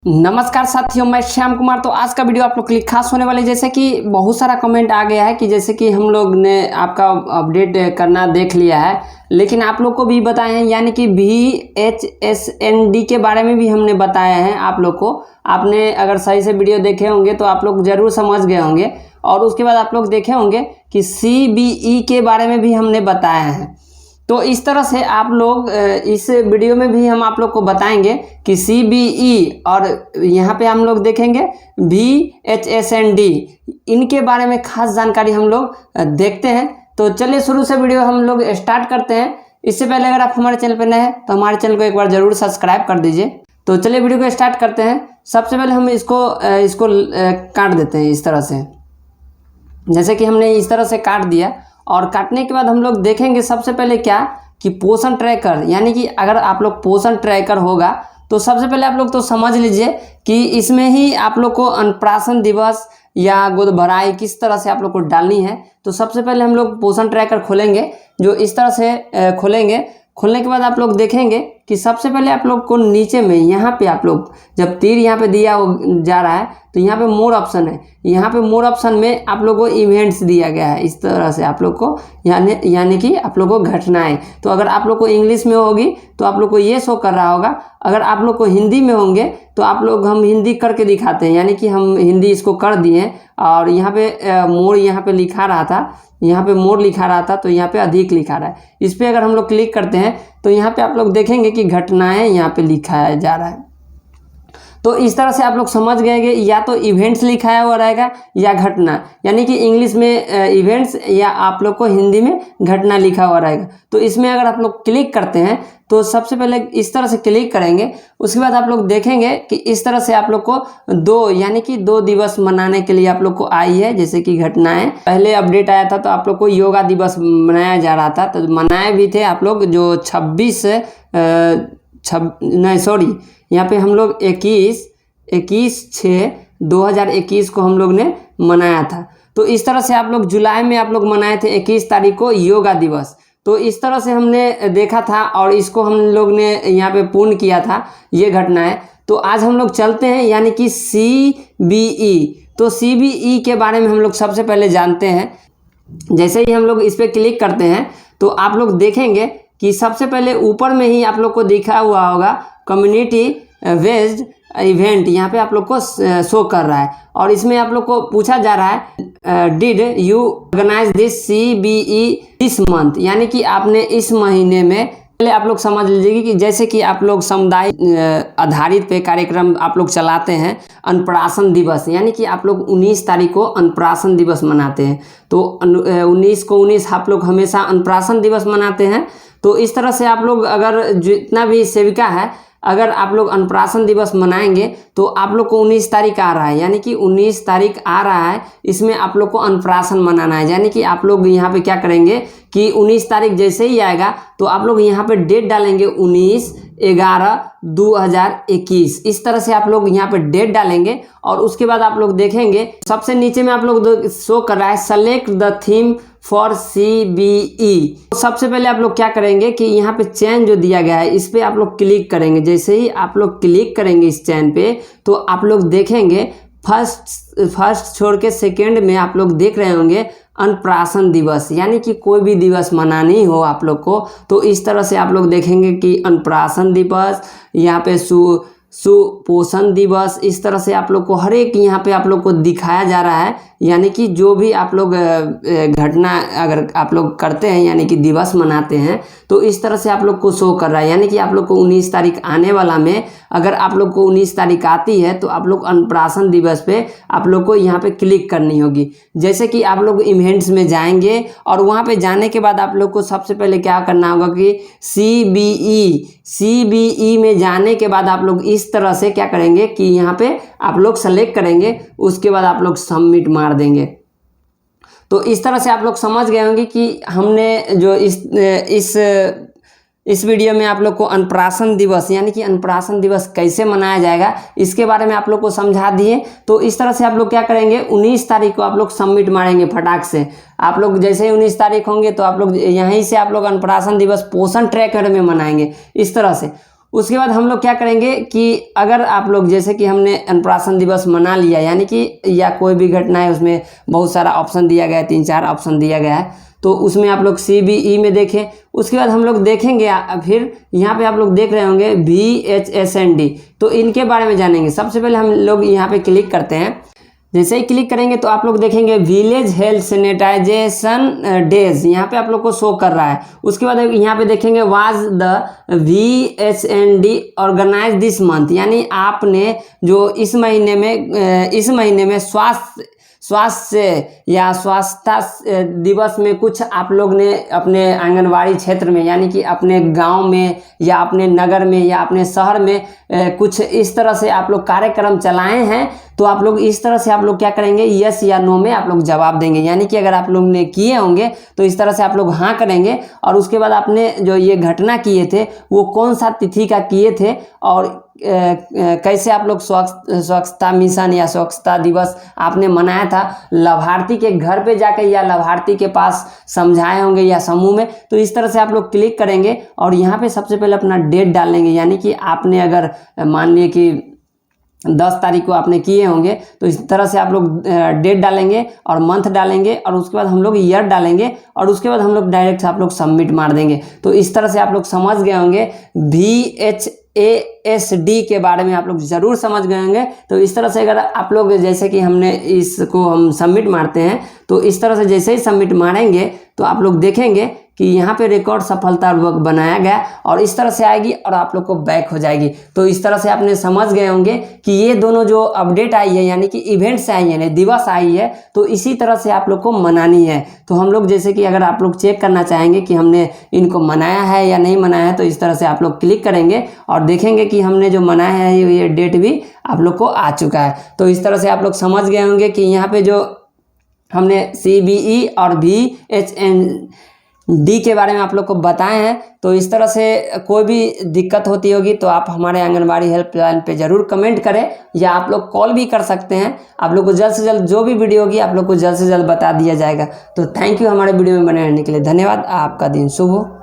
नमस्कार साथियों, मैं श्याम कुमार। तो आज का वीडियो आप लोग के लिए खास होने वाले, जैसे कि बहुत सारा कमेंट आ गया है कि जैसे कि हम लोग ने आपका अपडेट करना देख लिया है, लेकिन आप लोग को भी बताए हैं, यानी कि VHSND के बारे में भी हमने बताया है आप लोग को। आपने अगर सही से वीडियो देखे होंगे तो आप लोग ज़रूर समझ गए होंगे। और उसके बाद आप लोग देखे होंगे कि CBE के बारे में भी हमने बताया है। तो इस तरह से आप लोग इस वीडियो में भी हम आप लोग को बताएंगे कि CBE और यहाँ पे हम लोग देखेंगे VHSND, इनके बारे में खास जानकारी हम लोग देखते हैं। तो चलिए शुरू से वीडियो हम लोग स्टार्ट करते हैं। इससे पहले अगर आप हमारे चैनल पर नए हैं तो हमारे चैनल को एक बार ज़रूर सब्सक्राइब कर दीजिए। तो चलिए वीडियो को स्टार्ट करते हैं। सबसे पहले हम इसको काट देते हैं इस तरह से, जैसे कि हमने इस तरह से काट दिया। और काटने के बाद हम लोग देखेंगे सबसे पहले क्या कि पोषण ट्रैकर, यानी कि अगर आप लोग पोषण ट्रैकर होगा तो सबसे पहले आप लोग तो समझ लीजिए कि इसमें ही आप लोग को अन्नप्राशन दिवस या गोद भराई किस तरह से आप लोग को डालनी है। तो सबसे पहले हम लोग पोषण ट्रैकर खोलेंगे, जो इस तरह से खोलेंगे। खोलने के बाद आप लोग देखेंगे कि सबसे पहले आप लोग को नीचे में यहाँ पे आप लोग जब तीर यहाँ पे दिया जा रहा है तो यहाँ पे मोर ऑप्शन है। यहाँ पे मोर ऑप्शन में आप लोग को इवेंट्स दिया गया है इस तरह से आप लोग को, यानी कि आप लोग को घटनाएं। तो अगर आप लोग को इंग्लिश में होगी तो आप लोग को ये शो कर रहा होगा। अगर आप लोग को हिंदी में होंगे तो आप लोग, हम हिंदी करके दिखाते हैं, यानी कि हम हिंदी इसको कर दिए। और यहाँ पे मोर यहाँ पे लिखा रहा था, यहाँ पे मोर लिखा रहा था, तो यहाँ पे अधिक लिखा रहा है। इस पर अगर हम लोग क्लिक करते हैं तो यहाँ पे आप लोग देखेंगे कि घटनाएं यहाँ पे लिखा जा रहा है। तो इस तरह से आप लोग समझ गए कि या तो इवेंट्स लिखा हुआ रहेगा या घटना, यानी कि इंग्लिश में इवेंट्स या आप लोग को हिंदी में घटना लिखा हुआ रहेगा। तो इसमें अगर आप लोग क्लिक करते हैं तो सबसे पहले इस तरह से क्लिक करेंगे। उसके बाद आप लोग देखेंगे कि इस तरह से आप लोग को यानी कि 2 दिवस मनाने के लिए आप लोग को आई है। जैसे कि घटनाएं, पहले अपडेट आया था तो आप लोग को योगा दिवस मनाया जा रहा था, तो मनाए भी थे आप लोग, जो 26 यहाँ पे हम लोग 21/6/2021 को हम लोग ने मनाया था। तो इस तरह से आप लोग जुलाई में आप लोग मनाए थे 21 तारीख को योगा दिवस। तो इस तरह से हमने देखा था और इसको हम लोग ने यहाँ पे पूर्ण किया था ये घटनाएं। तो आज हम लोग चलते हैं, यानी कि CBE। तो CBE के बारे में हम लोग सबसे पहले जानते हैं। जैसे ही हम लोग इस पर क्लिक करते हैं तो आप लोग देखेंगे कि सबसे पहले ऊपर में ही आप लोग को दिखा हुआ होगा कम्युनिटी बेस्ड इवेंट, यहाँ पे आप लोग को शो कर रहा है। और इसमें आप लोग को पूछा जा रहा है did you organise this CBE this month, यानी कि आपने इस महीने में, पहले आप लोग समझ लीजिए कि जैसे कि आप लोग समुदाय आधारित पे कार्यक्रम आप लोग चलाते हैं। अन्नप्राशन दिवस, यानी कि आप लोग 19 तारीख को अन्नप्राशन दिवस मनाते हैं। तो 19 आप लोग हमेशा अन्नप्राशन दिवस मनाते हैं। तो इस तरह से आप लोग, अगर जितना भी सेविका है, अगर आप लोग अन्नप्राशन दिवस मनाएंगे तो आप लोग को 19 तारीख आ रहा है, यानी कि 19 तारीख आ रहा है, इसमें आप लोग को अन्नप्राशन मनाना है। यानी कि आप लोग यहाँ पे क्या करेंगे कि 19 तारीख जैसे ही आएगा तो आप लोग यहाँ पे डेट डालेंगे 19/11/2021। इस तरह से आप लोग यहाँ पे डेट डालेंगे। और उसके बाद आप लोग देखेंगे सबसे नीचे में आप लोग शो कर रहा है select the theme for CBE। सबसे पहले आप लोग क्या करेंगे कि यहाँ पे चैन जो दिया गया है इस पे आप लोग क्लिक करेंगे। जैसे ही आप लोग क्लिक करेंगे इस चैन पे तो आप लोग देखेंगे फर्स्ट छोड़ के सेकेंड में आप लोग देख रहे होंगे अन्नप्राशन दिवस, यानी कि कोई भी दिवस मनानी हो आप लोग को तो इस तरह से आप लोग देखेंगे कि अन्नप्राशन दिवस, यहाँ पे सुपोषण दिवस, इस तरह से आप लोग को हर एक यहाँ पे आप लोग को दिखाया जा रहा है। यानी कि जो भी आप लोग घटना अगर आप लोग करते हैं, यानी कि दिवस मनाते हैं, तो इस तरह से आप लोग को शो कर रहा है। यानी कि आप लोग को 19 तारीख आने वाला में, अगर आप लोग को 19 तारीख आती है तो आप लोग अन्नप्राशन दिवस पे आप लोग को यहाँ पे क्लिक करनी होगी। जैसे कि आप लोग इवेंट्स में जाएंगे और वहाँ पे जाने के बाद आप लोग को सबसे पहले क्या करना होगा कि CBE में जाने के बाद आप लोग इस तरह से क्या करेंगे कि यहाँ पे आप लोग सेलेक्ट करेंगे, उसके बाद आप लोग सबमिट मार देंगे। तो इस तरह से आप लोग समझ गए होंगे कि हमने जो इस वीडियो में आप लोग को अन्नप्राशन दिवस, यानी कि अन्नप्राशन दिवस कैसे मनाया जाएगा, इसके बारे में आप लोग को समझा दिए। तो इस तरह से आप लोग क्या करेंगे, 19 तारीख को आप लोग सबमिट मारेंगे फटाक से। आप लोग जैसे ही 19 तारीख होंगे तो आप लोग यहीं से आप लोग अन्नप्राशन दिवस पोषण ट्रैकर में मनाएंगे इस तरह से। उसके बाद हम लोग क्या करेंगे कि अगर आप लोग जैसे कि हमने अन्नप्राशन दिवस मना लिया, यानी कि या कोई भी घटना है उसमें बहुत सारा ऑप्शन दिया गया है, 3-4 ऑप्शन दिया गया है, तो उसमें आप लोग CBE में देखें। उसके बाद हम लोग देखेंगे फिर यहाँ पे आप लोग देख रहे होंगे VHSND, तो इनके बारे में जानेंगे। सबसे पहले हम लोग यहाँ पे क्लिक करते हैं। जैसे ही क्लिक करेंगे तो आप लोग देखेंगे विलेज हेल्थ सैनिटाइजेशन डेज, यहाँ पे आप लोग को शो कर रहा है। उसके बाद यहाँ पे देखेंगे was the VHND organise this month, यानी आपने जो इस महीने में स्वास्थ्य या स्वास्थ्य दिवस में कुछ आप लोग ने अपने आंगनवाड़ी क्षेत्र में, यानी कि अपने गांव में या अपने नगर में या अपने शहर में कुछ इस तरह से आप लोग कार्यक्रम चलाए हैं, तो आप लोग इस तरह से आप लोग क्या करेंगे, यस या नो में आप लोग जवाब देंगे। यानी कि अगर आप लोग ने किए होंगे तो इस तरह से आप लोग हाँ करेंगे। और उसके बाद आपने जो ये घटना किए थे वो कौन सा तिथि का किए थे और कैसे आप लोग स्वच्छता मिशन या स्वच्छता दिवस आपने मनाया था, लाभार्थी के घर पे जाकर या लाभार्थी के पास समझाए होंगे या समूह में, तो इस तरह से आप लोग क्लिक करेंगे और यहाँ पे सबसे पहले अपना डेट डाल लेंगे। यानी कि आपने अगर मान लिए कि 10 तारीख को आपने किए होंगे तो इस तरह से आप लोग डेट डालेंगे और मंथ डालेंगे और उसके बाद हम लोग ईयर डालेंगे और उसके बाद हम लोग डायरेक्ट आप लोग सबमिट मार देंगे। तो इस तरह से आप लोग समझ गए होंगे, VHASD के बारे में आप लोग ज़रूर समझ गए होंगे। तो इस तरह से अगर आप लोग जैसे कि हमने इसको हम सबमिट मारते हैं, तो इस तरह से जैसे ही सबमिट मारेंगे तो आप लोग देखेंगे कि यहाँ पे रिकॉर्ड सफलतापूर्वक बनाया गया और इस तरह से आएगी और आप लोग को बैक हो जाएगी। तो इस तरह से आपने समझ गए होंगे कि ये दोनों जो अपडेट आई है, यानी कि इवेंट्स आई है, दिवस आई है, तो इसी तरह से आप लोग को मनानी है। तो हम लोग जैसे कि अगर आप लोग चेक करना चाहेंगे कि हमने इनको मनाया है या नहीं मनाया है, तो इस तरह से आप लोग क्लिक करेंगे और देखेंगे कि हमने जो मनाया है ये डेट भी आप लोग को आ चुका है। तो इस तरह से आप लोग समझ गए होंगे कि यहाँ पे जो हमने CBE और VHND के बारे में आप लोग को बताए हैं। तो इस तरह से कोई भी दिक्कत होती होगी तो आप हमारे आंगनबाड़ी हेल्पलाइन पे ज़रूर कमेंट करें या आप लोग कॉल भी कर सकते हैं। आप लोग को जल्द से जल्द जो भी वीडियो होगी आप लोग को जल्द से जल्द बता दिया जाएगा। तो थैंक यू हमारे वीडियो में बने रहने के लिए, धन्यवाद। आपका दिन शुभ हो।